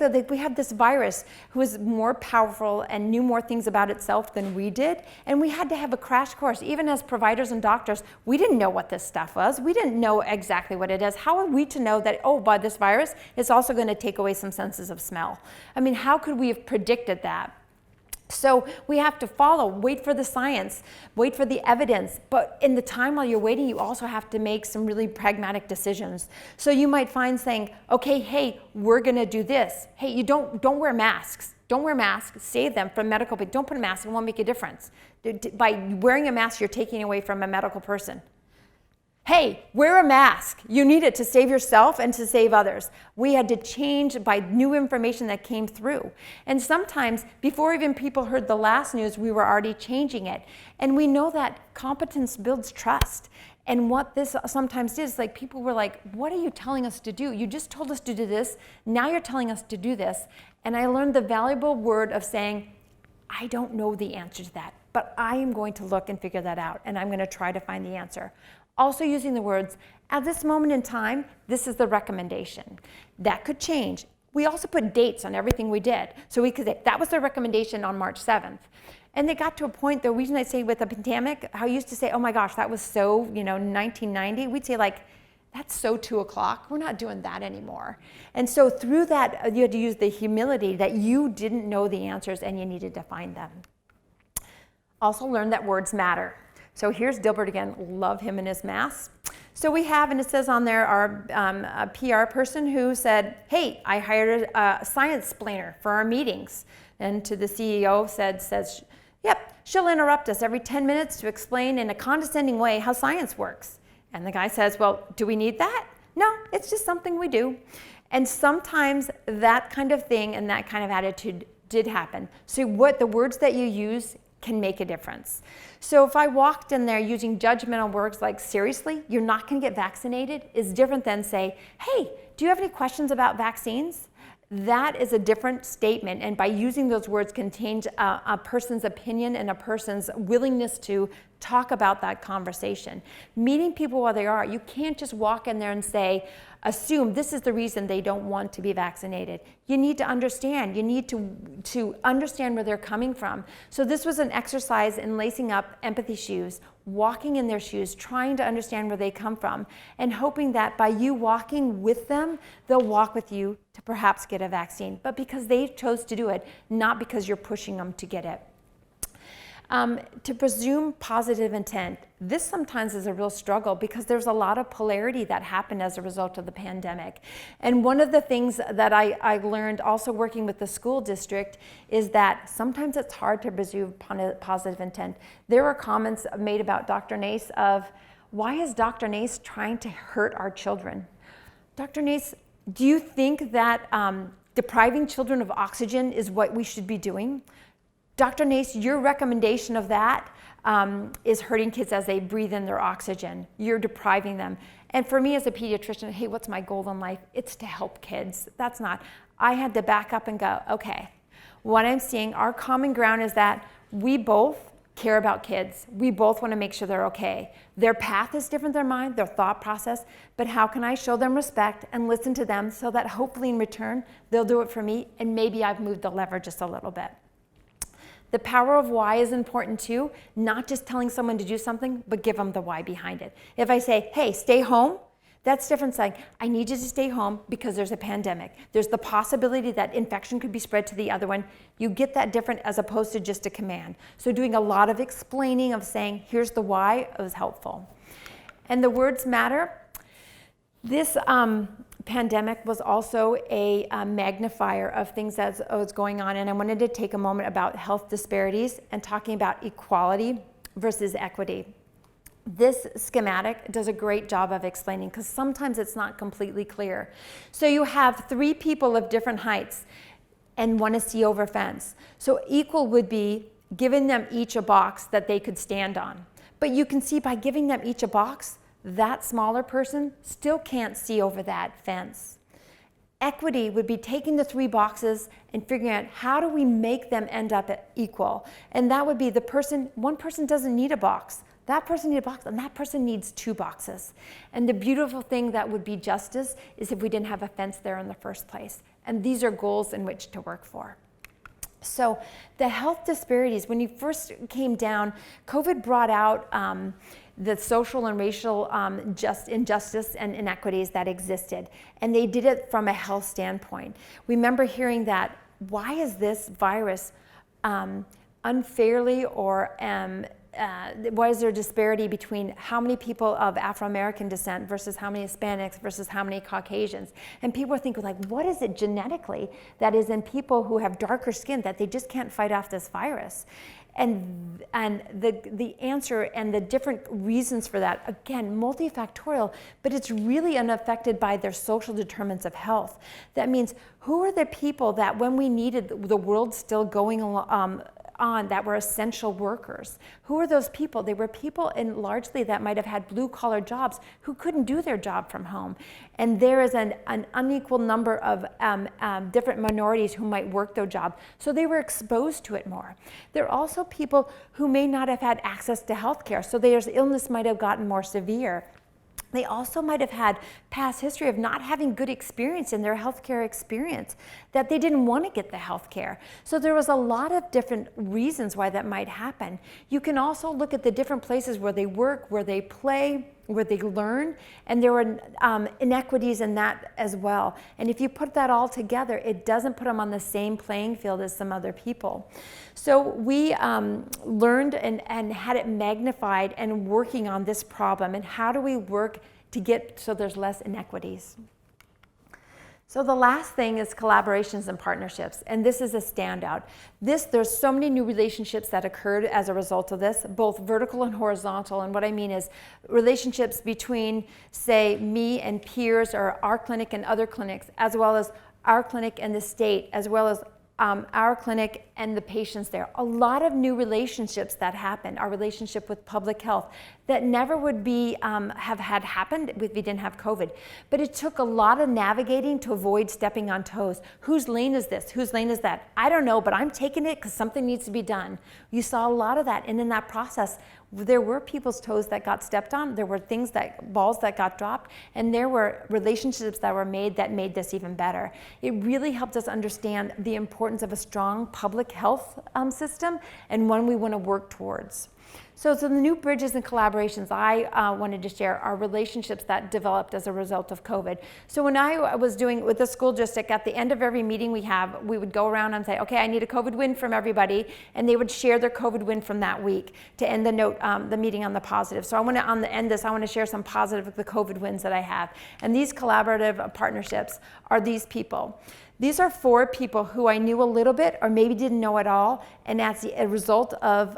this virus who was more powerful and knew more things about itself than we did. And we had to have a crash course. Even as providers and doctors, we didn't know what this stuff was. We didn't know exactly what it is. How are we to know that, oh, by this virus, it's also going to take away some senses of smell? I mean, how could we have predicted that? So we have to follow, wait for the science, wait for the evidence. But in the time while you're waiting, you also have to make some really pragmatic decisions. So you might find saying, okay, hey, we're going to do this. Hey, you don't wear masks. Don't wear masks. Save them from medical people. Don't put a mask. It won't make a difference. By wearing a mask, you're taking away from a medical person. Hey, wear a mask. You need it to save yourself and to save others. We had to change by new information that came through. And sometimes, before even people heard the last news, we were already changing it. And we know that competence builds trust. And what this sometimes is, like, people were like, what are you telling us to do? You just told us to do this. Now you're telling us to do this. And I learned the valuable word of saying, I don't know the answer to that, but I am going to look and figure that out. And I'm going to try to find the answer. Also using the words, at this moment in time, this is the recommendation. That could change. We also put dates on everything we did. So we could say, that was the recommendation on March 7th. And they got to a point, the reason I say with the pandemic, how I used to say, oh my gosh, that was so, 1990. We'd say like, that's so 2 o'clock. We're not doing that anymore. And so through that, you had to use the humility that you didn't know the answers and you needed to find them. Also learn that words matter. So here's Dilbert again, love him and his masks. So we have, and it says on there, our a PR person who said, hey, I hired a science explainer for our meetings. And to the CEO says, yep, she'll interrupt us every 10 minutes to explain in a condescending way how science works. And the guy says, well, do we need that? No, it's just something we do. And sometimes that kind of thing and that kind of attitude did happen. So what the words that you use can make a difference. So if I walked in there using judgmental words like, seriously, you're not going to get vaccinated, is different than say, hey, do you have any questions about vaccines? That is a different statement, and by using those words can change a person's opinion and a person's willingness to talk about that conversation. Meeting people where they are, you can't just walk in there and say, assume this is the reason they don't want to be vaccinated. You need to understand. You need to understand where they're coming from. So this was an exercise in lacing up empathy shoes, walking in their shoes, trying to understand where they come from, and hoping that by you walking with them, they'll walk with you to perhaps get a vaccine, but because they chose to do it, not because you're pushing them to get it. To presume positive intent, this sometimes is a real struggle because there's a lot of polarity that happened as a result of the pandemic. And one of the things that I learned also working with the school district is that sometimes it's hard to presume positive intent. There were comments made about Dr. Nace of, why is Dr. Nace trying to hurt our children? Dr. Nace, do you think that depriving children of oxygen is what we should be doing? Dr. Nace, your recommendation of that is hurting kids as they breathe in their oxygen. You're depriving them. And for me as a pediatrician, hey, what's my goal in life? It's to help kids. That's not. I had to back up and go, okay, what I'm seeing, our common ground is that we both care about kids. We both want to make sure they're okay. Their path is different than mine, their thought process, but how can I show them respect and listen to them so that hopefully in return, they'll do it for me, and maybe I've moved the lever just a little bit. The power of why is important too, not just telling someone to do something, but give them the why behind it. If I say, hey, stay home, that's different saying, I need you to stay home because there's a pandemic. There's the possibility that infection could be spread to the other one. You get that different as opposed to just a command. So doing a lot of explaining of saying, here's the why is helpful. And the words matter. This pandemic was also a magnifier of things that was going on, and I wanted to take a moment about health disparities and talking about equality versus equity. This schematic does a great job of explaining, because sometimes it's not completely clear. So you have 3 people of different heights and want to see over a fence. So equal would be giving them each a box that they could stand on. But you can see by giving them each a box, that smaller person still can't see over that fence. Equity would be taking the 3 boxes and figuring out how do we make them end up at equal. And that would be one person doesn't need a box. That person needs a box, and that person needs 2 boxes. And the beautiful thing that would be justice is if we didn't have a fence there in the first place. And these are goals in which to work for. So the health disparities, when you first came down, COVID brought out the social and racial injustice and inequities that existed. And they did it from a health standpoint. Remember hearing that, why is this virus unfairly or why is there a disparity between how many people of Afro-American descent versus how many Hispanics versus how many Caucasians? And people are thinking, like, what is it genetically that is in people who have darker skin that they just can't fight off this virus? And the answer and the different reasons for that, again, multifactorial, but it's really unaffected by their social determinants of health. That means, who are the people that when we needed the world still going on, that were essential workers? Who are those people? They were people largely that might have had blue-collar jobs who couldn't do their job from home. And there is an unequal number of different minorities who might work their job, so they were exposed to it more. There are also people who may not have had access to health care, so their illness might have gotten more severe. They also might have had past history of not having good experience in their healthcare experience, that they didn't want to get the healthcare. So there was a lot of different reasons why that might happen. You can also look at the different places where they work, where they play, where they learn, and there were inequities in that as well. And if you put that all together, it doesn't put them on the same playing field as some other people. So we learned and had it magnified and working on this problem, and how do we work to get so there's less inequities. So the last thing is collaborations and partnerships, and this is a standout. There's so many new relationships that occurred as a result of this, both vertical and horizontal, and what I mean is relationships between, say, me and peers, or our clinic and other clinics, as well as our clinic and the state, as well as our clinic and the patients there. A lot of new relationships that happened, our relationship with public health, that never would be have had happened if we didn't have COVID. But it took a lot of navigating to avoid stepping on toes. Whose lane is this? Whose lane is that? I don't know, but I'm taking it because something needs to be done. You saw a lot of that, and in that process, there were people's toes that got stepped on, there were balls that got dropped, and there were relationships that were made that made this even better. It really helped us understand the importance of a strong public health system, and one we want to work towards. So the new bridges and collaborations I wanted to share are relationships that developed as a result of COVID. So when I was doing with the school district, at the end of every meeting we would go around and say, okay, I need a COVID win from everybody, and they would share their COVID win from that week to end the meeting on the positive. So I want to share some positive of the COVID wins that I have. And these collaborative partnerships are these people. These are 4 people who I knew a little bit or maybe didn't know at all, and as a result of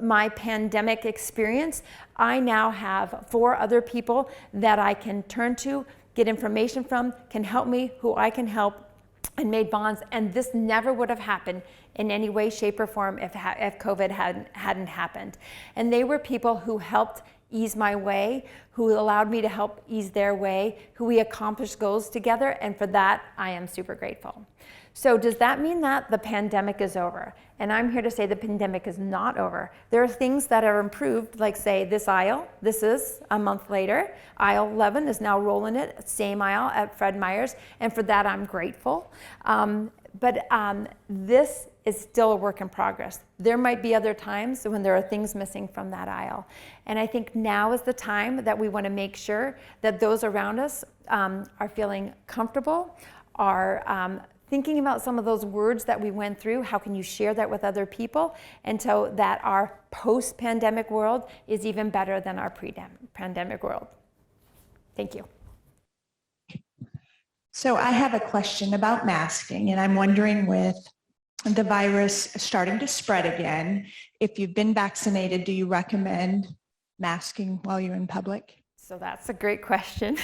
my pandemic experience, I now have 4 other people that I can turn to, get information from, can help me, who I can help, and made bonds. And this never would have happened in any way, shape, or form if COVID hadn't happened. And they were people who helped ease my way, who allowed me to help ease their way, who we accomplished goals together, and for that, I am super grateful. So does that mean that the pandemic is over? And I'm here to say the pandemic is not over. There are things that are improved, like say this aisle, this is a month later. Aisle 11 is now rolling it, same aisle at Fred Meyer's, and for that I'm grateful. But this is still a work in progress. There might be other times when there are things missing from that aisle. And I think now is the time that we want to make sure that those around us are feeling comfortable, are thinking about some of those words that we went through, how can you share that with other people? And so that our post-pandemic world is even better than our pre-pandemic world. Thank you. So I have a question about masking, and I'm wondering, with the virus starting to spread again, if you've been vaccinated, do you recommend masking while you're in public? So that's a great question.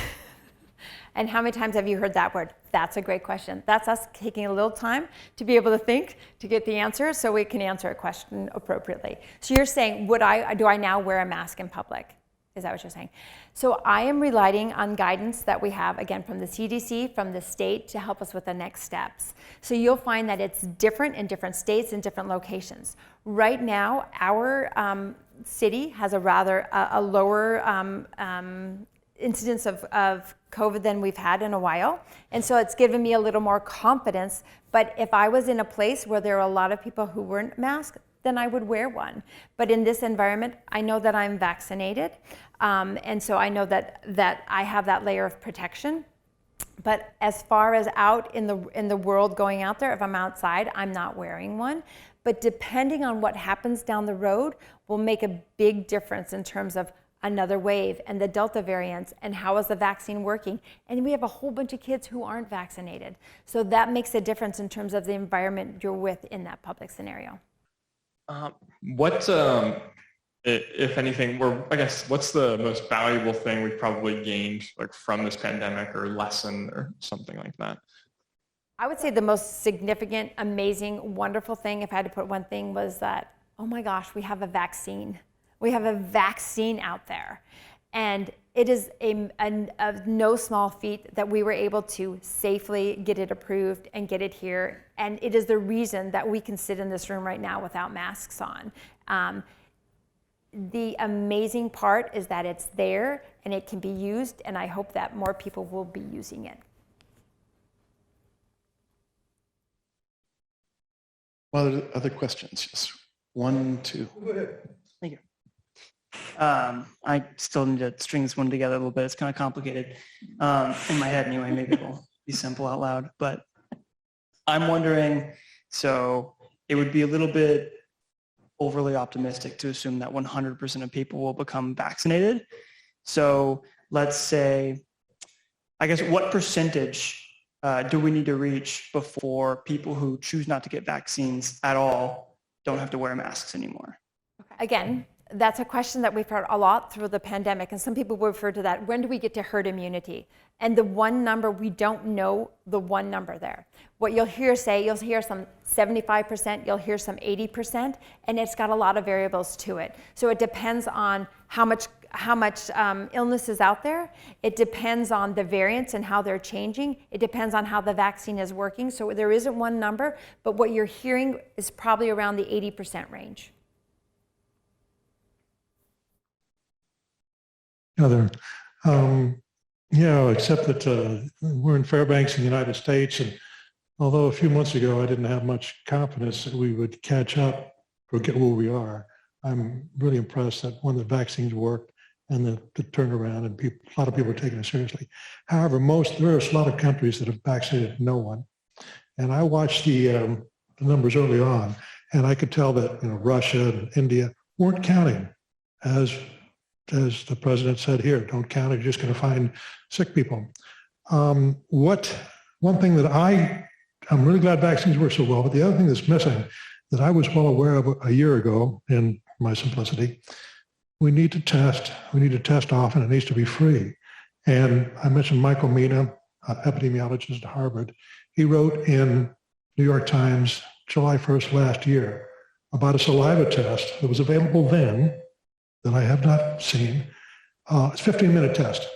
And how many times have you heard that word? That's a great question. That's us taking a little time to be able to think, to get the answer, so we can answer a question appropriately. So you're saying, do I now wear a mask in public? Is that what you're saying? So I am relying on guidance that we have, again, from the CDC, from the state, to help us with the next steps. So you'll find that it's different in different states and different locations. Right now, our city has a rather a lower incidence of COVID than we've had in a while. And so it's given me a little more confidence. But if I was in a place where there were a lot of people who weren't masked, then I would wear one. But in this environment, I know that I'm vaccinated. And so I know that I have that layer of protection. But as far as out in the world going out there, if I'm outside, I'm not wearing one. But depending on what happens down the road will make a big difference in terms of another wave and the Delta variants and how is the vaccine working. And we have a whole bunch of kids who aren't vaccinated. So that makes a difference in terms of the environment you're with in that public scenario. What, if anything, what's the most valuable thing we've probably gained from this pandemic, or lesson or something like that? I would say the most significant, amazing, wonderful thing, if I had to put one thing, was that, oh my gosh, we have a vaccine. We have a vaccine out there. And it is a no small feat that we were able to safely get it approved and get it here. And it is the reason that we can sit in this room right now without masks on. The amazing part is that it's there and it can be used, and I hope that more people will be using it. Other questions? Yes. 1, 2. Thank you. I still need to string this one together a little bit. It's kind of complicated in my head anyway. Maybe it'll be simple out loud. But I'm wondering, so it would be a little bit overly optimistic to assume that 100% of people will become vaccinated. So let's say, I guess, what percentage do we need to reach before people who choose not to get vaccines at all don't have to wear masks anymore? Again, that's a question that we've heard a lot through the pandemic, and some people refer to that, when do we get to herd immunity? And the one number, we don't know the one number there. What you'll hear some 75%, you'll hear some 80%, and it's got a lot of variables to it. So it depends on how much illness is out there. It depends on the variants and how they're changing. It depends on how the vaccine is working. So there isn't one number, but what you're hearing is probably around the 80% range. Except that we're in Fairbanks in the United States, and although a few months ago I didn't have much confidence that we would catch up or get where we are, I'm really impressed that the vaccines worked and the turnaround, and a lot of people are taking it seriously. However, there are a lot of countries that have vaccinated no one, and I watched the numbers early on, and I could tell that Russia and India weren't counting as the president said here, don't count it, you're just going to find sick people. One thing that I'm really glad vaccines work so well, but the other thing that's missing that I was well aware of a year ago in my simplicity, we need to test often, it needs to be free. And I mentioned Michael Mina, epidemiologist at Harvard. He wrote in New York Times, July 1st last year, about a saliva test that was available then, that I have not seen. It's a 15-minute test.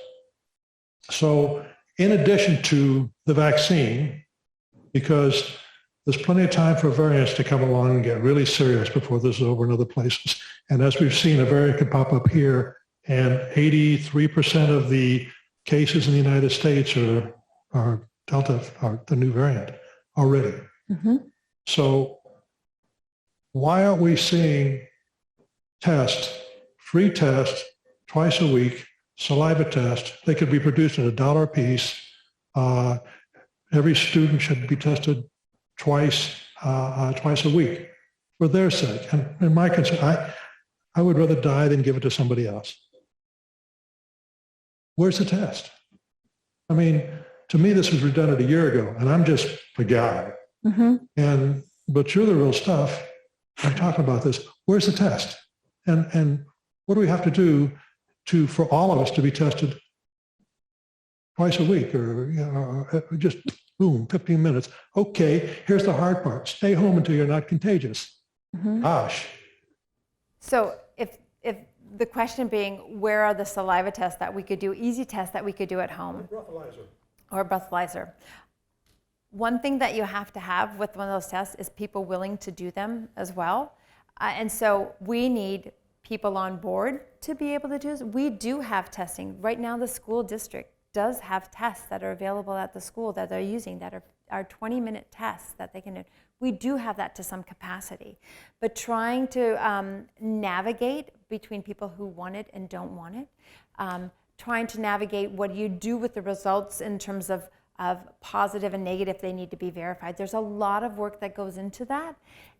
So in addition to the vaccine, because there's plenty of time for variants to come along and get really serious before this is over in other places. And as we've seen, a variant could pop up here, and 83% of the cases in the United States are Delta, are the new variant already. Mm-hmm. So why aren't we seeing free test twice a week, saliva test? They could be produced at $1 a piece. every student should be tested twice a week for their sake. And my concern, I would rather die than give it to somebody else. Where's the test? I mean, to me, this was redundant a year ago, and I'm just a guy. But you're the real stuff. I'm talking about this. Where's the test? And what do we have to do for all of us to be tested twice a week, or just boom, 15 minutes? Okay, here's the hard part. Stay home until you're not contagious. Gosh. So if the question being, where are the saliva tests that we could do, easy tests that we could do at home? Or breathalyzer. One thing that you have to have with one of those tests is people willing to do them as well. And so we need people on board to be able to do this. We do have testing. Right now, the school district does have tests that are available at the school that they're using that are 20-minute tests that they can do. We do have that to some capacity. But trying to navigate between people who want it and don't want it, trying to navigate what do you do with the results in terms of positive and negative, they need to be verified. There's a lot of work that goes into that.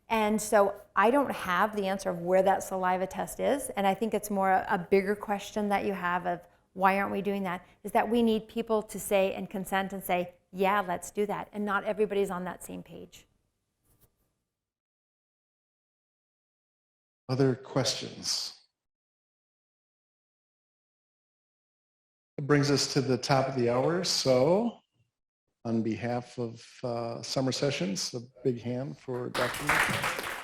And so I don't have the answer of where that saliva test is. And I think it's more a bigger question that you have of why aren't we doing that, is that we need people to say and consent and say, yeah, let's do that. And not everybody's on that same page. Other questions? It brings us to the top of the hour. So on behalf of Summer Sessions, a big hand for Dr. Mishelle.